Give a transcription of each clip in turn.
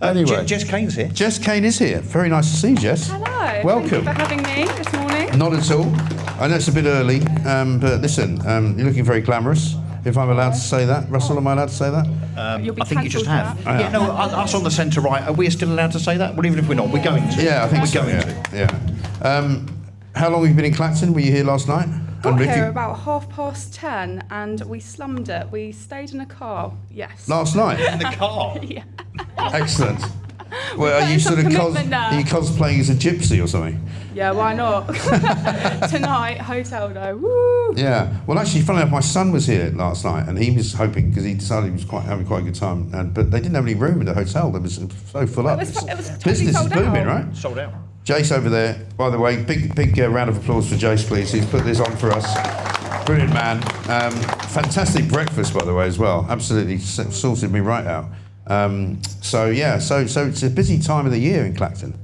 Anyway. Jess Caine's here. Jess Caine is here. Very nice to see you, Jess. Hello. Welcome. Thank you for having me this morning. Not at all. I know it's a bit early, but listen, you're looking very glamorous. If I'm allowed to say that. Russell, am I allowed to say that? You'll be I think you just cancelled have. for that. Yeah, no, us on the centre right, are we still allowed to say that? Well, even if we're not, we're going to. Yeah, I think we're so, going yeah. to. Yeah. How long have you been in Clacton? Were you here last night? Got here about 10:30 and we slummed it. We stayed in a car, yes. Last night? In the car? Yeah. Excellent. Well, are you sort of are you cosplaying as a gypsy or something? Yeah, why not? Tonight, hotel though. Woo! Yeah. Well, actually, funnily enough, my son was here last night, and he was hoping because he decided he was having quite a good time, but they didn't have any room in the hotel. It was so full up. It was totally Business sold is booming, out. right? Sold out. Jace over there, by the way, big round of applause for Jace, please. He's put this on for us. Brilliant man. Fantastic breakfast, by the way, as well. Absolutely sorted me right out. So it's a busy time of the year in Clacton.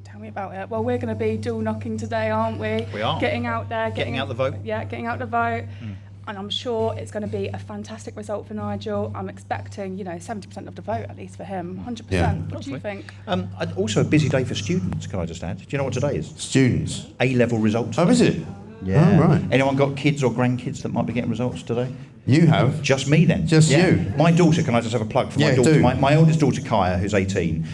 Tell me about it. Well, we're going to be door knocking today, aren't we? We are. Getting out there. Getting out the vote. Yeah, getting out the vote. And I'm sure it's going to be a fantastic result for Nigel. I'm expecting, 70% of the vote, at least for him. 100%. Yeah. What do you think? Also a busy day for students, can I just add? Do you know what today is? Students. A-level results. Oh, is it? Yeah. Oh, right. Anyone got kids or grandkids that might be getting results today? You have? Just me then. Just you? My daughter, can I just have a plug for my daughter? Do. My oldest daughter, Kaya, who's 18,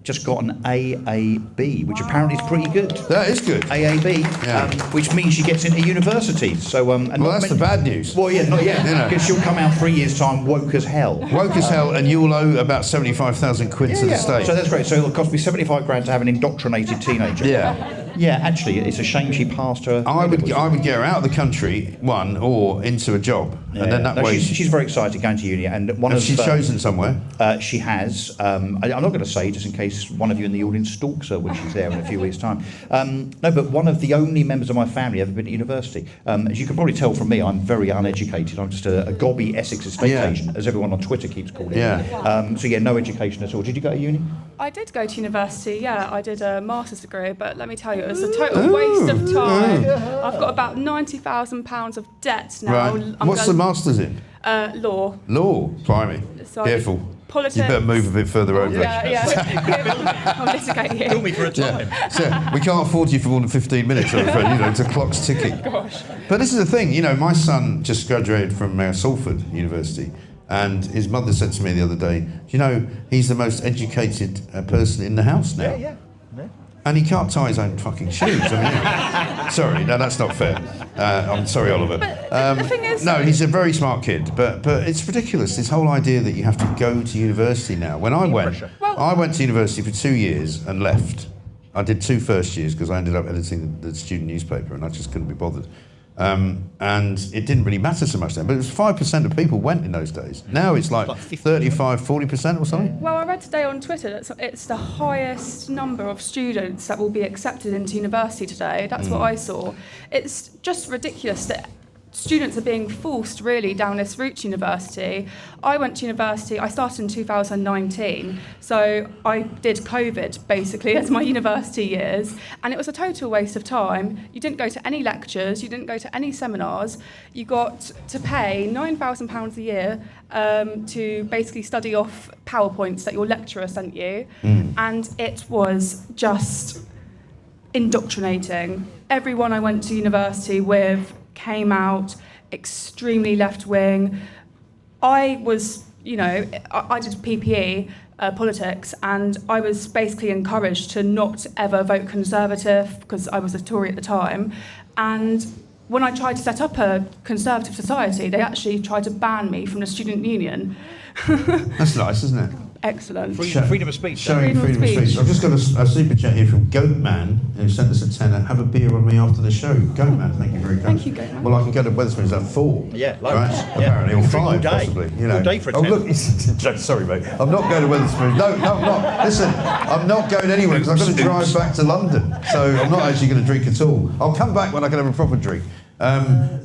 just got an AAB, which apparently is pretty good. That is good. AAB, which means she gets into university. So, well, that's the bad news. Well, yeah, not yet, because she'll come out 3 years' time woke as hell. Woke as hell, and you'll owe about 75,000 quid to the state. So that's great. So it'll cost me 75 grand to have an indoctrinated teenager. Yeah. Yeah, actually, it's a shame she passed her. I would get her out of the country, or into a job, and then that way. She's very excited going to uni, and she's chosen somewhere. She has. I'm not going to say, just in case one of you in the audience stalks her when she's there in a few weeks' time. No, but one of the only members of my family ever been to university. As you can probably tell from me, I'm very uneducated. I'm just a gobby Essex estate agent, as everyone on Twitter keeps calling it. Yeah. No education at all. Did you go to uni? I did go to university, yeah. I did a master's degree, but let me tell you, it was a total waste of time. I've got about £90,000 of debt now. Right. What's the master's in? Law. Law? Blimey. So Careful. Politics. You better move a bit further over. Yeah. I'll litigate you. Bill me for a time. Yeah. So we can't afford you for more than 15 minutes, I'm afraid. The clock's ticking. Gosh. But this is the thing, my son just graduated from Salford University, and his mother said to me the other day, he's the most educated person in the house now. Yeah. And he can't tie his own fucking shoes. Sorry, no, that's not fair. I'm sorry, Oliver. But the thing is... No, he's a very smart kid, but it's ridiculous, this whole idea that you have to go to university now. When I went to university for 2 years and left. I did 2 first years because I ended up editing the student newspaper and I just couldn't be bothered. And it didn't really matter so much then, but it was 5% of people went in those days. Now it's like 35, 40% or something. Well, I read today on Twitter that it's the highest number of students that will be accepted into university today. That's what I saw. It's just ridiculous that students are being forced really down this route to university. I went to university, I started in 2019, so I did COVID basically as my university years, and it was a total waste of time. You didn't go to any lectures, you didn't go to any seminars, you got to pay £9,000 a year to basically study off PowerPoints that your lecturer sent you, and it was just indoctrinating. Everyone I went to university with came out extremely left-wing. I was, I did PPE, politics, and I was basically encouraged to not ever vote Conservative because I was a Tory at the time. And when I tried to set up a Conservative society, they actually tried to ban me from the student union. That's nice, isn't it? Excellent. Freedom of speech. Showing freedom of speech. I've just got a super chat here from Goatman, who sent us a tenner. Have a beer with me after the show. Goatman, thank you very much. Thank you, Goatman. Well, I can go to Wetherspoons at 4. Yeah, loads. Right? Yeah. Apparently, or 5 all day. possibly. All day for a oh, tenner. look, sorry, mate. I'm not going to Wetherspoons. No, I'm not. Listen, I'm not going anywhere because I've got to drive back to London. So I'm not actually going to drink at all. I'll come back when I can have a proper drink.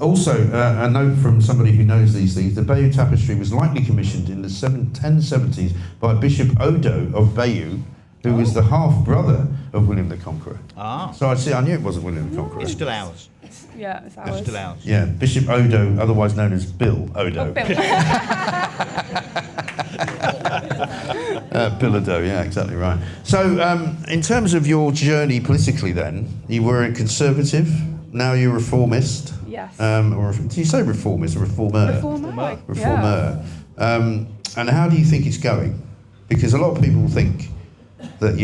Also, a note from somebody who knows these things, the Bayeux Tapestry was likely commissioned in the 1070s by Bishop Odo of Bayeux, who was the half-brother of William the Conqueror. Ah. So I knew it wasn't William the Conqueror. It's still ours. Yeah, it's ours. It's still ours. Yeah, Bishop Odo, otherwise known as Bill Odo. Oh, Bill. Bilodeau, yeah, exactly right. So, in terms of your journey politically, then you were a conservative. Now you're a reformist. Yes. Or did you say reformist or reformer? Reformer. Reformer. And how do you think it's going? Because a lot of people think that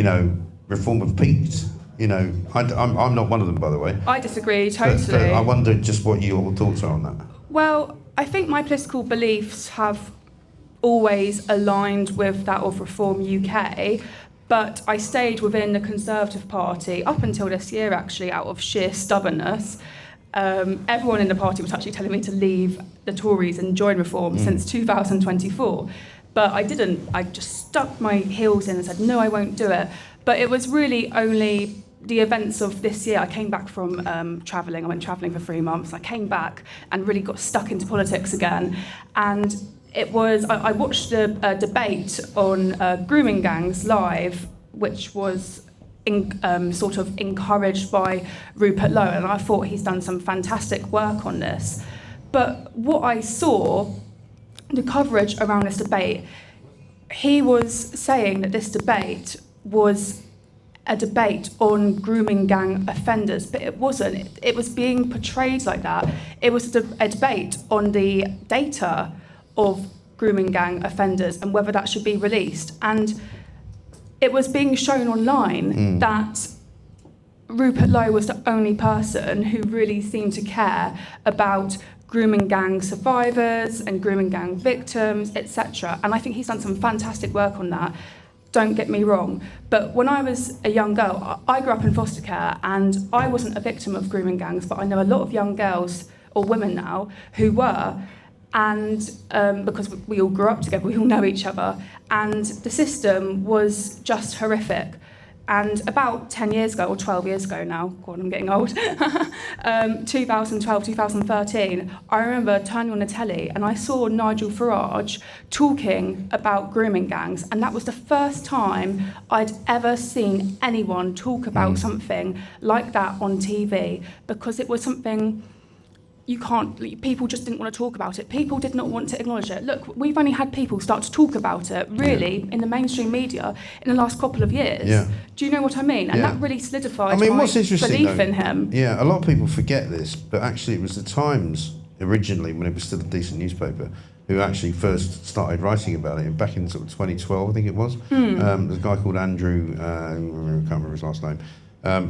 reform have peaked. I'm not one of them, by the way. I disagree totally. But I wonder just what your thoughts are on that. Well, I think my political beliefs have always aligned with that of Reform UK, but I stayed within the Conservative Party up until this year, actually, out of sheer stubbornness. Everyone in the party was actually telling me to leave the Tories and join Reform since 2024. But I didn't. I just stuck my heels in and said, no, I won't do it. But it was really only the events of this year. I came back from travelling. I went travelling for 3 months. I came back and really got stuck into politics again. And it was, I watched a debate on grooming gangs live, which was sort of encouraged by Rupert Lowe, and I thought he's done some fantastic work on this. But what I saw, the coverage around this debate, he was saying that this debate was a debate on grooming gang offenders, but it wasn't. It was being portrayed like that. It was a debate on the data of grooming gang offenders and whether that should be released. And it was being shown online that Rupert Lowe was the only person who really seemed to care about grooming gang survivors and grooming gang victims, etc. And I think he's done some fantastic work on that. Don't get me wrong. But when I was a young girl, I grew up in foster care, and I wasn't a victim of grooming gangs, but I know a lot of young girls, or women now, who were. And because we all grew up together, we all know each other, and the system was just horrific. And about 10 years ago, or 12 years ago now, God, I'm getting old, 2012, 2013, I remember turning on the telly and I saw Nigel Farage talking about grooming gangs, and that was the first time I'd ever seen anyone talk about something like that on TV, because it was something people just didn't want to talk about it. People did not want to acknowledge it. Look, we've only had people start to talk about it, really, in the mainstream media in the last couple of years. Yeah. Do you know what I mean? And that really solidified what's interesting, belief in him. Yeah, a lot of people forget this, but actually it was the Times, originally, when it was still a decent newspaper, who actually first started writing about it back in sort of 2012, I think it was. There's a guy called Andrew, I can't remember his last name,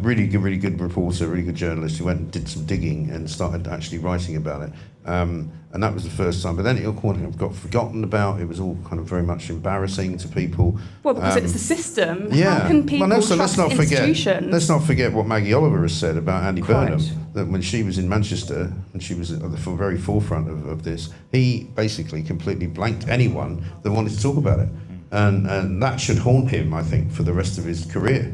really good reporter, really good journalist who went and did some digging and started actually writing about it. And that was the first time. But then it all kind of got forgotten about. It was all kind of very much embarrassing to people. Well, because it's the system. Yeah. How can people trust institutions? Let's not forget what Maggie Oliver has said about Andy Quite. Burnham, that when she was in Manchester, and she was at the very forefront of this, he basically completely blanked anyone that wanted to talk about it. And that should haunt him, I think, for the rest of his career.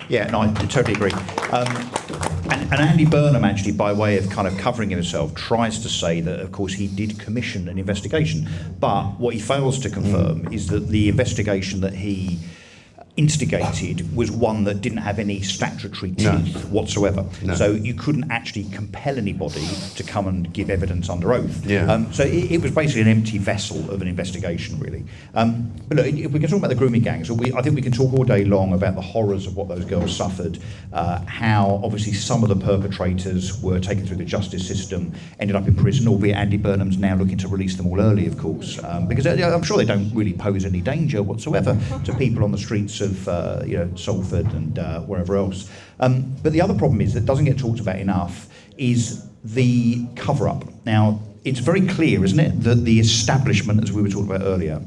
Yeah, no, I totally agree. And Andy Burnham, actually, by way of kind of covering himself, tries to say that, of course, he did commission an investigation. But what he fails to confirm is that the investigation that he instigated was one that didn't have any statutory teeth whatsoever. No. So you couldn't actually compel anybody to come and give evidence under oath. Yeah. So it was basically an empty vessel of an investigation, really. But look, if we can talk about the grooming gangs, I think we can talk all day long about the horrors of what those girls suffered, how obviously some of the perpetrators were taken through the justice system, ended up in prison, albeit Andy Burnham's now looking to release them all early, of course, because I'm sure they don't really pose any danger whatsoever to people on the streets of Salford and wherever else. But the other problem is that doesn't get talked about enough is the cover-up. Now, it's very clear, isn't it, that the establishment, as we were talking about earlier,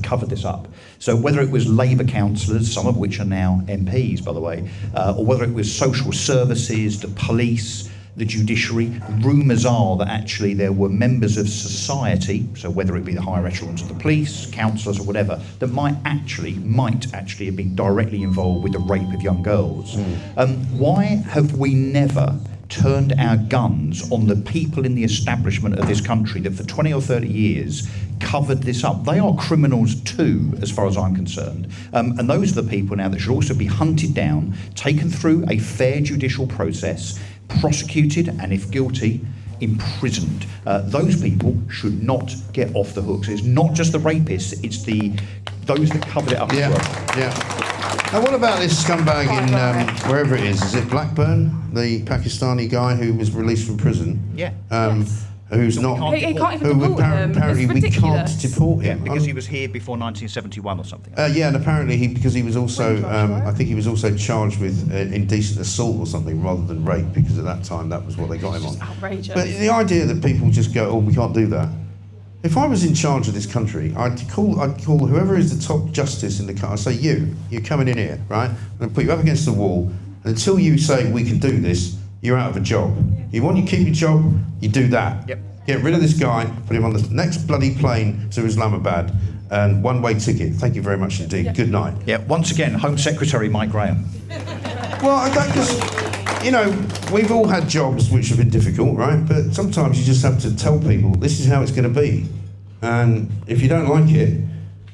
covered this up. So whether it was Labour councillors, some of which are now MPs, by the way, or whether it was social services, the police, the judiciary, rumours are that actually there were members of society, so whether it be the higher echelons of the police, councillors or whatever, that might actually have been directly involved with the rape of young girls. Why have we never turned our guns on the people in the establishment of this country that for 20 or 30 years covered this up? They are criminals too, as far as I'm concerned. And those are the people now that should also be hunted down, taken through a fair judicial process, prosecuted, and if guilty, imprisoned. Those people should not get off the hooks. It's not just the rapists, it's the those that covered it up as well. Yeah. Now, what about this scumbag in wherever it is? Is it Blackburn, the Pakistani guy who was released from prison? Yeah. Yes. Who's So we not? can't He can't even Who deport him. apparently It's we can't ridiculous. deport him Because he was here before 1971 or something. Yeah, and apparently because he was also, Windrush, right? I think he was also charged with indecent assault or something rather than rape, because at that time that was what they got him on. Outrageous. But the idea that people just go, oh, we can't do that. If I was in charge of this country, I'd call whoever is the top justice in the country. I'd say, you're coming in here, right? I'm going to put you up against the wall, and until you say we can do this, you're out of a job. You want to keep your job, you do that. Yep. Get rid of this guy, put him on the next bloody plane to Islamabad, and one-way ticket. Thank you very much indeed. Good night. Yeah, once again, Home Secretary Mike Graham. Well, I don't just, we've all had jobs which have been difficult, right? But sometimes you just have to tell people this is how it's going to be, and if you don't like it,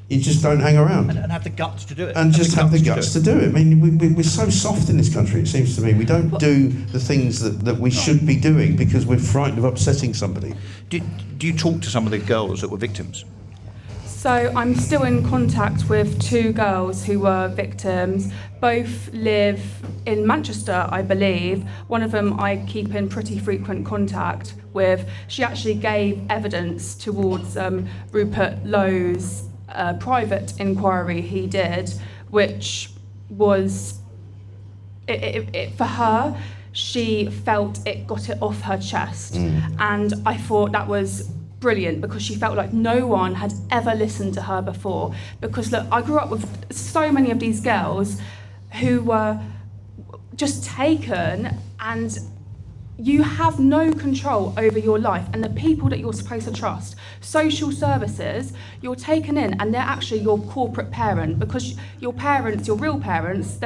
you just don't hang around. And have the guts to do it. And just have the guts to do it. I mean, we're so soft in this country, it seems to me. We don't do the things that we should be doing because we're frightened of upsetting somebody. Do you talk to some of the girls that were victims? So I'm still in contact with two girls who were victims. Both live in Manchester, I believe. One of them I keep in pretty frequent contact with. She actually gave evidence towards Rupert Lowe's private inquiry he did, which was, for her, she felt it got it off her chest. And I thought that was brilliant because she felt like no one had ever listened to her before. Because look, I grew up with so many of these girls who were just taken, and you have no control over your life and the people that you're supposed to trust. Social services, you're taken in and they're actually your corporate parent, because your parents, your real parents,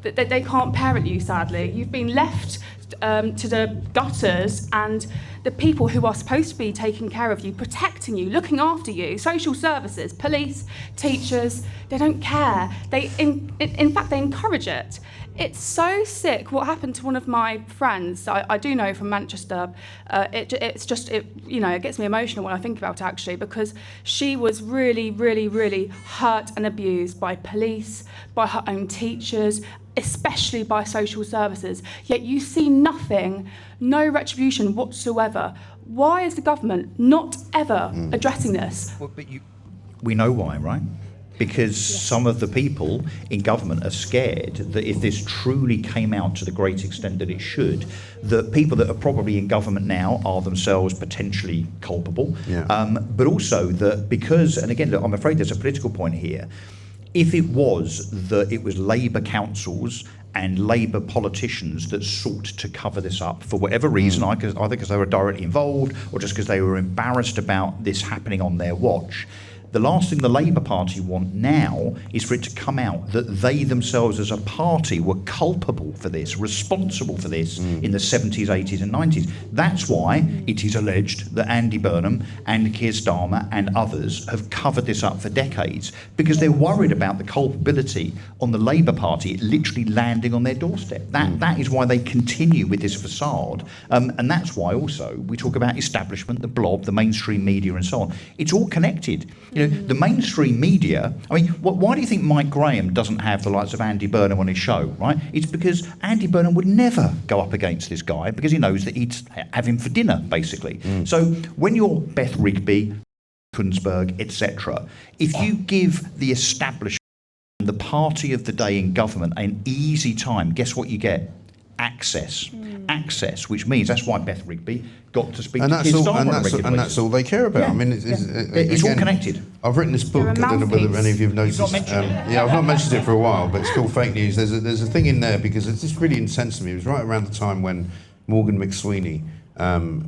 they can't parent you, sadly. You've been left to the gutters, and the people who are supposed to be taking care of you, protecting you, looking after you, social services, police, teachers, they don't care. In fact, they encourage it. It's so sick what happened to one of my friends I do know from Manchester. It gets me emotional when I think about it, actually, because she was really, really, really hurt and abused by police, by her own teachers, especially by social services. Yet you see nothing, no retribution whatsoever. Why is the government not ever addressing this? Well, we know why, right? Because some of the people in government are scared that if this truly came out to the great extent that it should, that people that are probably in government now are themselves potentially culpable. Yeah. But also that because, and again, look, I'm afraid there's a political point here, if it was that it was Labour councils and Labour politicians that sought to cover this up for whatever reason, either because they were directly involved or just because they were embarrassed about this happening on their watch, the last thing the Labour Party want now is for it to come out that they themselves as a party were culpable for this, responsible for this in the 70s, 80s and 90s. That's why it is alleged that Andy Burnham and Keir Starmer and others have covered this up for decades, because they're worried about the culpability on the Labour Party literally landing on their doorstep. That is why they continue with this facade. And that's why also we talk about establishment, the blob, the mainstream media and so on. It's all connected. The mainstream media, I mean, why do you think Mike Graham doesn't have the likes of Andy Burnham on his show, right? It's because Andy Burnham would never go up against this guy because he knows that he'd have him for dinner, basically. So when you're Beth Rigby, Kunsberg, etc., if you give the establishment, the party of the day in government, an easy time, guess what you get? Access. Access, which means that's why Beth Rigby got to speak to Keir Starmer on a regular basis. And that's all they care about. Yeah. I mean, It's all connected. I've written this book. I don't know whether any of you have noticed. You've not mentioned it. Yeah, I've not mentioned it for a while, but it's called Fake News. There's a thing in there because it's just really intense to me. It was right around the time when Morgan McSweeney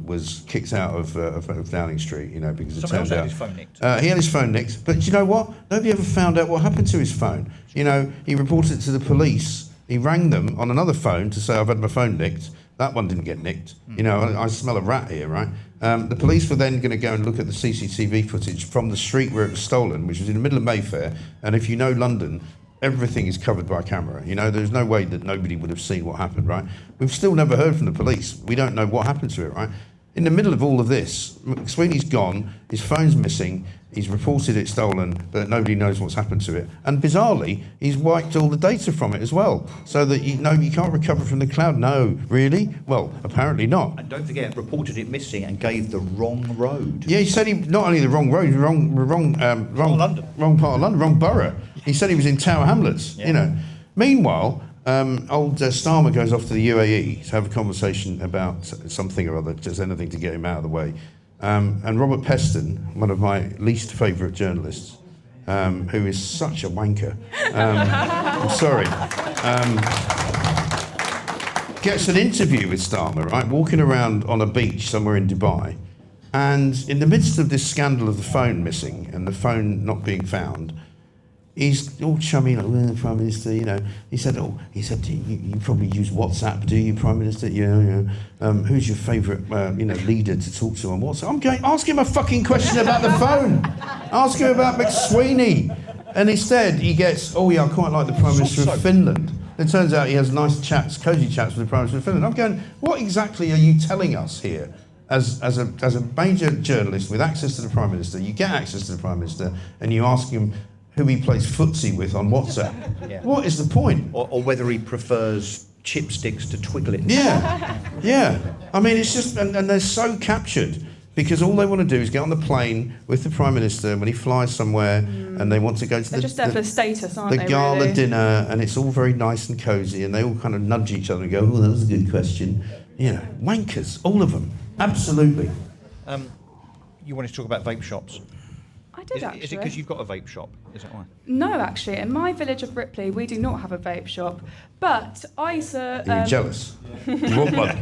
was kicked out of Downing Street, because it Someone turned else had out his phone nicked. He had his phone nicked. But you know what? Nobody ever found out what happened to his phone. He reported it to the police. He rang them on another phone to say, I've had my phone nicked. That one didn't get nicked. I smell a rat here, right? The police were then going to go and look at the CCTV footage from the street where it was stolen, which was in the middle of Mayfair. And if you know London, everything is covered by camera. There's no way that nobody would have seen what happened, right? We've still never heard from the police. We don't know what happened to it, right? in the middle of all of this, McSweeney's gone, his phone's missing, he's reported it stolen, but nobody knows what's happened to it. And bizarrely, he's wiped all the data from it as well, so that you can't recover from the cloud. No, really? Well, apparently not. And don't forget, reported it missing and gave the wrong road. Yeah, he said he not only the wrong road, wrong London. wrong part of London, wrong borough. He said he was in Tower Hamlets. Yeah. You know. Meanwhile, old Starmer goes off to the UAE to have a conversation about something or other, just anything to get him out of the way. And Robert Peston, one of my least favourite journalists, who is such a wanker, I'm sorry, gets an interview with Starmer, right, walking around on a beach somewhere in Dubai, and in the midst of this scandal of the phone missing and the phone not being found, he's all chummy, like, well, Prime Minister, you know. He said, you probably use WhatsApp, do you, Prime Minister? Who's your favourite, leader to talk to on WhatsApp? I'm going, ask him a fucking question about the phone. Ask him about McSweeney. And instead, he gets, I quite like the Prime Minister of Finland. It turns out he has nice chats, cosy chats with the Prime Minister of Finland. I'm going, what exactly are you telling us here? As a major journalist with access to the Prime Minister, you get access to the Prime Minister and you ask him who he plays footsie with on WhatsApp. Yeah. What is the point? Or whether he prefers chipsticks to twiglets. Yeah. I mean, it's just, and they're so captured because all they want to do is get on the plane with the Prime Minister when he flies somewhere and they want to go to They're just there for status, aren't they? The gala really? dinner, and it's all very nice and cosy, and they all kind of nudge each other and go, oh, that was a good question. You know, wankers, all of them. Absolutely. You wanted to talk about vape shops? I did actually. Is it because you've got a vape shop? Is that why? No, actually. In my village of Ripley, we do not have a vape shop. But I used to... Are you jealous? You want one?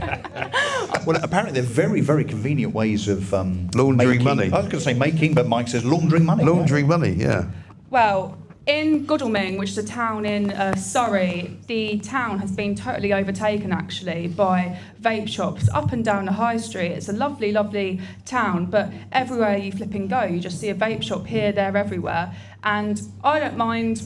Well, apparently they're very, very convenient ways of... laundering money. I was going to say making, but Mike says laundering money. Laundering money, yeah. Well, in Godalming, which is a town in Surrey, the town has been totally overtaken, actually, by vape shops up and down the high street. It's a lovely, lovely town, but everywhere you flip and go, you just see a vape shop here, there, everywhere. And I don't mind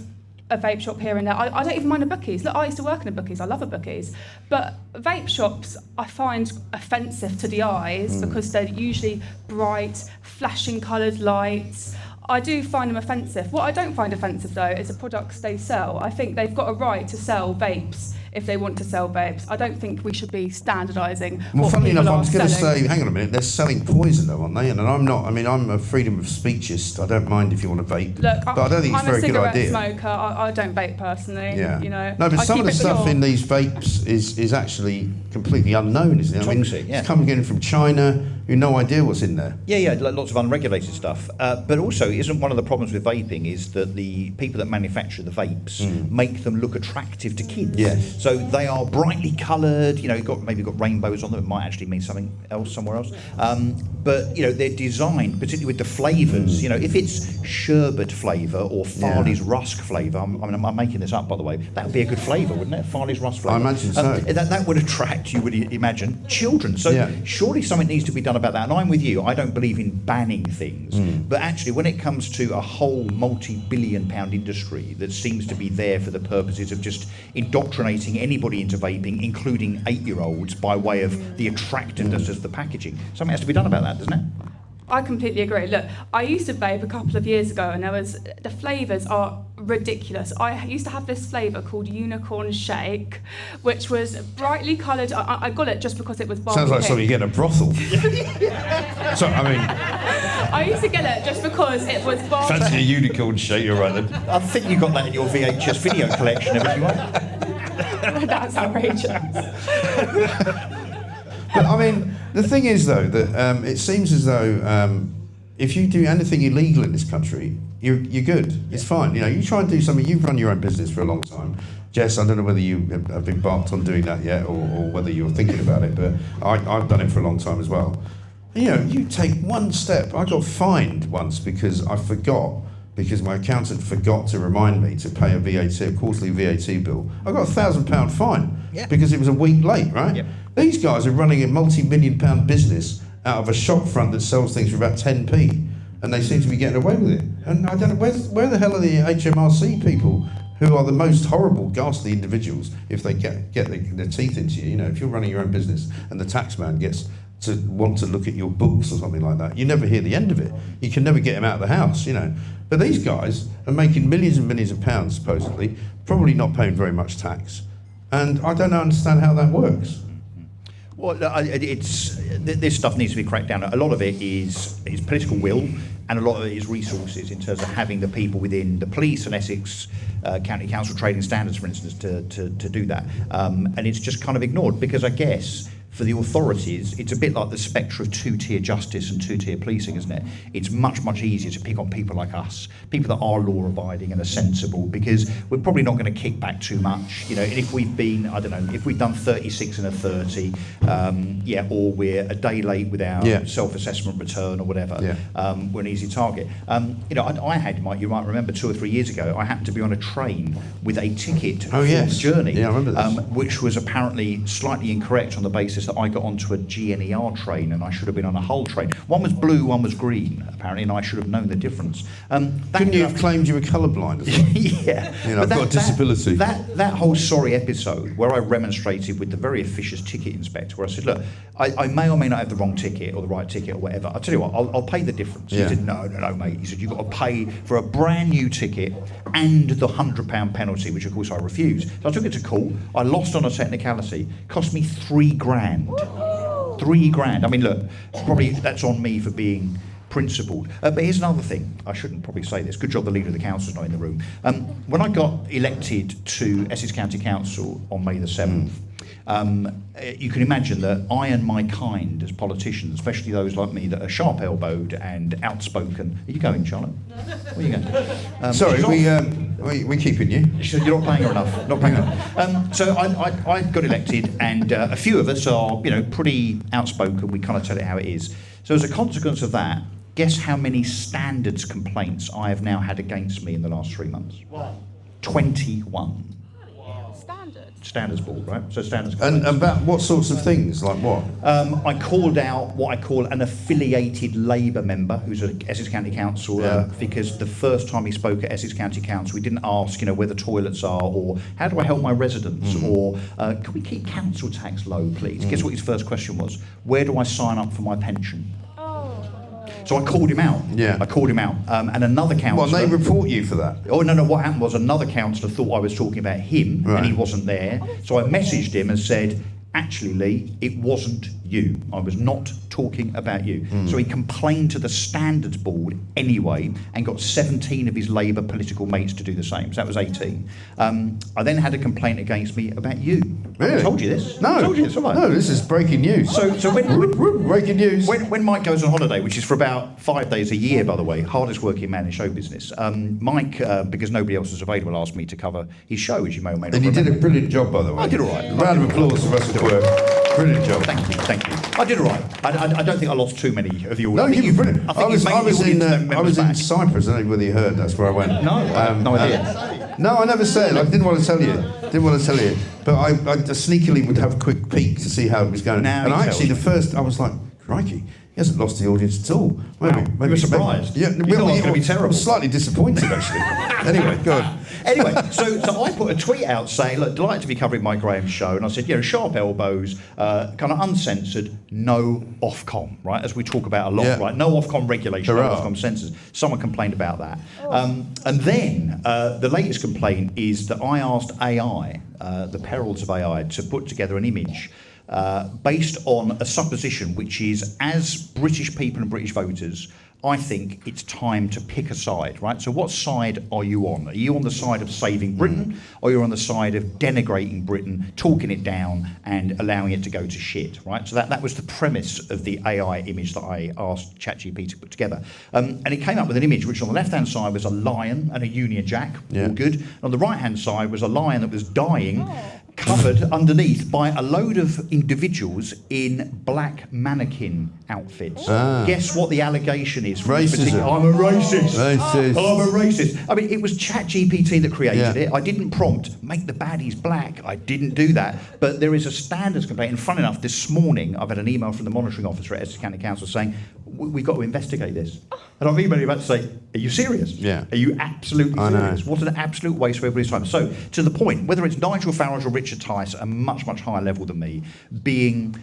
a vape shop here and there. I don't even mind a Bookies. Look, I used to work in a Bookies. I love a Bookies. But vape shops, I find offensive to the eyes because they're usually bright, flashing coloured lights. I do find them offensive. What I don't find offensive, though, is the products they sell. I think they've got a right to sell vapes if they want to sell vapes. I don't think we should be standardising Well, what funnily people enough, I are was going to selling. say, hang on a minute, they're selling poison, though, aren't they? And I'm not. I mean, I'm a freedom of speechist. I don't mind if you want to vape. Look, but I don't think it's a very good idea. I'm a cigarette smoker. I don't vape personally. Yeah. You know. No, but I some of keep the it stuff pure. in these vapes is actually completely unknown, isn't it? I mean, Toxic, yeah. it's coming in from China. You have no idea what's in there. Yeah, lots of unregulated stuff. But also, isn't one of the problems with vaping is that the people that manufacture the vapes make them look attractive to kids. Yes. So they are brightly coloured. You know, maybe got rainbows on them. It might actually mean something else somewhere else. But you know, they're designed, particularly with the flavours. You know, if it's sherbet flavour or Farley's Rusk flavour, I'm making this up by the way. That would be a good flavour, wouldn't it? Farley's Rusk flavour. I imagine so. That would attract, you would imagine, children. So surely something needs to be done about that. And I'm with you. I don't believe in banning things, but actually, when it comes to a whole multi-billion-pound industry that seems to be there for the purposes of just indoctrinating anybody into vaping, including 8-year-olds, by way of the attractiveness of the packaging, something has to be done about that, doesn't it? I completely agree. Look, I used to vape a couple of years ago, and the flavours are ridiculous. I used to have this flavour called Unicorn Shake, which was brightly coloured. I got it just because it was barbecue. Sounds like something you get in a brothel. So, I mean, I used to get it just because it was barbecue. fancy a unicorn shake, you're right then. I think you got that in your VHS video collection, haven't you? That's outrageous. But I mean, the thing is, though, that it seems as though if you do anything illegal in this country, you're good. It's fine. You know, you try and do something. You've run your own business for a long time. Jess, I don't know whether you have been barked on doing that yet, or whether you're thinking about it. But I've done it for a long time as well. You know, you take one step. I got fined once because my accountant forgot to remind me to pay a quarterly VAT bill. I got £1,000 fine because it was a week late, right? Yep. These guys are running a multi-million-pound business out of a shop front that sells things for about 10p, and they seem to be getting away with it. And I don't know, where the hell are the HMRC people, who are the most horrible, ghastly individuals if they get their teeth into you? You know, if you're running your own business and the tax man gets to want to look at your books or something like that. You never hear the end of it. You can never get them out of the house, you know. But these guys are making millions and millions of pounds, supposedly, probably not paying very much tax. And I don't understand how that works. Well, this stuff needs to be cracked down. A lot of it is political will, and a lot of it is resources in terms of having the people within the police and Essex County Council Trading Standards, for instance, to do that. And it's just kind of ignored because I guess for the authorities, it's a bit like the spectre of two-tier justice and two-tier policing, isn't it? It's much, much easier to pick on people like us, people that are law-abiding and are sensible, because we're probably not going to kick back too much. You know, and if we've been, I don't know, if we've done 36 and a 30, or we're a day late with our self-assessment return or whatever, we're an easy target. You know, I had, Mike, you might remember 2 or 3 years ago, I happened to be on a train with a ticket for the journey, I remember this. Which was apparently slightly incorrect on the basis that I got onto a GNER train and I should have been on a Hull train. One was blue, one was green, apparently, and I should have known the difference. Couldn't you have claimed you were colourblind as well? Yeah. You know, I've got a disability. That whole sorry episode where I remonstrated with the very officious ticket inspector, where I said, look, I may or may not have the wrong ticket or the right ticket or whatever. I'll tell you what, I'll pay the difference. He said, no, mate. He said, you've got to pay for a brand new ticket and the £100 penalty, which of course I refused. So I took it to court. I lost on a technicality. Cost me £3,000. £3,000. I mean, look, probably that's on me for being principled. But here's another thing. I shouldn't probably say this. Good job the leader of the council's not in the room. When I got elected to Essex County Council on May the 7th, you can imagine that I and my kind as politicians, especially those like me that are sharp-elbowed and outspoken. Are you going, Charlotte? Where are you going? Sorry, we're keeping you. You're not paying her enough. Not paying her. So I got elected, and a few of us are, you know, pretty outspoken. We kind of tell it how it is. So as a consequence of that, guess how many standards complaints I have now had against me in the last 3 months? What? 21. Standards board, right? So standards. And about what sorts of things? Like what? I called out what I call an affiliated Labour member who's at Essex County Council because the first time he spoke at Essex County Council, we didn't ask, you know, where the toilets are or how do I help my residents or can we keep council tax low, please? Guess what his first question was? Where do I sign up for my pension? So I called him out. Yeah. I called him out. And another councillor... Well, they report you for that? Oh, no, what happened was another councillor thought I was talking about him, and he wasn't there. So I messaged him and said, actually, Lee, it wasn't you. I was not talking about you. So he complained to the standards board anyway and got 17 of his Labour political mates to do the same. So that was 18. I then had a complaint against me about you. Really? I told you this. No. I told you this, have I? No, this is breaking news. So when breaking news. When Mike goes on holiday, which is for about 5 days a year, by the way, hardest working man in show business, Mike, because nobody else was available, asked me to cover his show, as you may or may not And you remember. did a brilliant job, by the way. I did all right. Round of applause for Russell Quirk. Brilliant job. Thank you. I did all right. I don't think I lost too many of you. No, you were brilliant. I was in Cyprus. Cyprus. I don't know whether you heard. That's where I went. No, no idea. No, I never said. I didn't want to tell you. But I sneakily would have a quick peek to see how it was going. Now and I actually, I was like, crikey, he hasn't lost the audience at all. Maybe you were surprised. Yeah, you thought it was going to be terrible. I was slightly disappointed, actually. Anyway, go on. Anyway, so I put a tweet out saying, look, delighted to be covering Mike Graham's show. And I said, you know, sharp elbows, kind of uncensored, no Ofcom, right? As we talk about a lot, right? No Ofcom regulation, no Ofcom censors. Someone complained about that. And then the latest complaint is that I asked AI, the perils of AI, to put together an image based on a supposition, which is, as British people and British voters, I think it's time to pick a side, right? So what side are you on? Are you on the side of saving Britain, or are you on the side of denigrating Britain, talking it down and allowing it to go to shit, right? So that was the premise of the AI image that I asked ChatGPT to put together. And it came up with an image which on the left-hand side was a lion and a Union Jack, all good. And on the right-hand side was a lion that was dying, covered underneath by a load of individuals in black mannequin outfits. Guess what the allegation is? Racism. I'm a racist. Racist. I'm a racist. I mean, it was ChatGPT that created it. I didn't prompt, make the baddies black. I didn't do that. But there is a standards complaint. And funny enough, this morning, I've had an email from the monitoring officer at Essex County Council saying, we've got to investigate this. And I've emailed you about to say, are you serious? Yeah. Are you absolutely serious? What an absolute waste of everybody's time. So, to the point, whether it's Nigel Farage or Richard Tice at a much, much higher level than me, being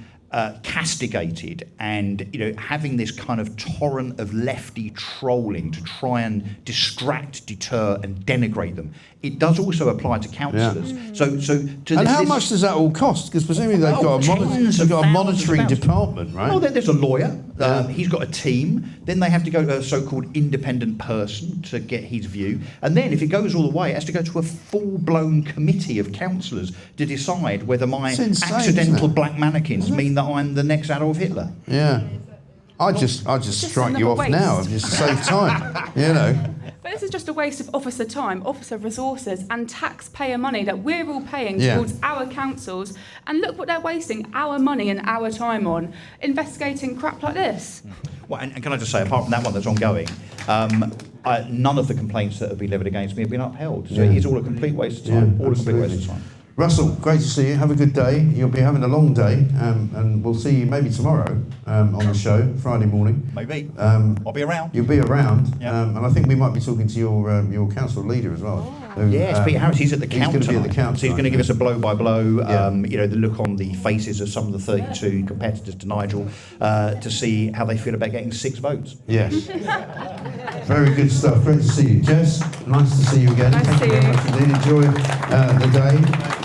castigated, and having this kind of torrent of lefty trolling to try and distract, deter, and denigrate them. It does also apply to councillors. And how much does that all cost? Because presumably they've got a monitoring department, right? Well, there's a lawyer. He's got a team. Then they have to go to a so-called independent person to get his view. And then if it goes all the way, it has to go to a full-blown committee of councillors to decide whether my accidental black mannequins mean that I'm the next Adolf Hitler. Yeah. I just strike you off now and just save time, But this is just a waste of officer time, officer resources, and taxpayer money that we're all paying towards our councils. And look what they're wasting our money and our time on, investigating crap like this. Well, and can I just say, apart from that one that's ongoing, none of the complaints that have been levied against me have been upheld. So it is all a complete waste of time. All a complete waste of time. Russell, great to see you. Have a good day. You'll be having a long day, and we'll see you maybe tomorrow on the show, Friday morning. Maybe. I'll be around. You'll be around, and I think we might be talking to your council leader as well. Yes, Peter Harris. He's at the count. He's going to be at the count. So he's going to give us a blow by blow. The look on the faces of some of the 32 competitors to Nigel to see how they feel about getting 6 votes. Yes. Very good stuff. Great to see you, Jess. Nice to see you again. Nice Thank you very much indeed. Enjoy the day.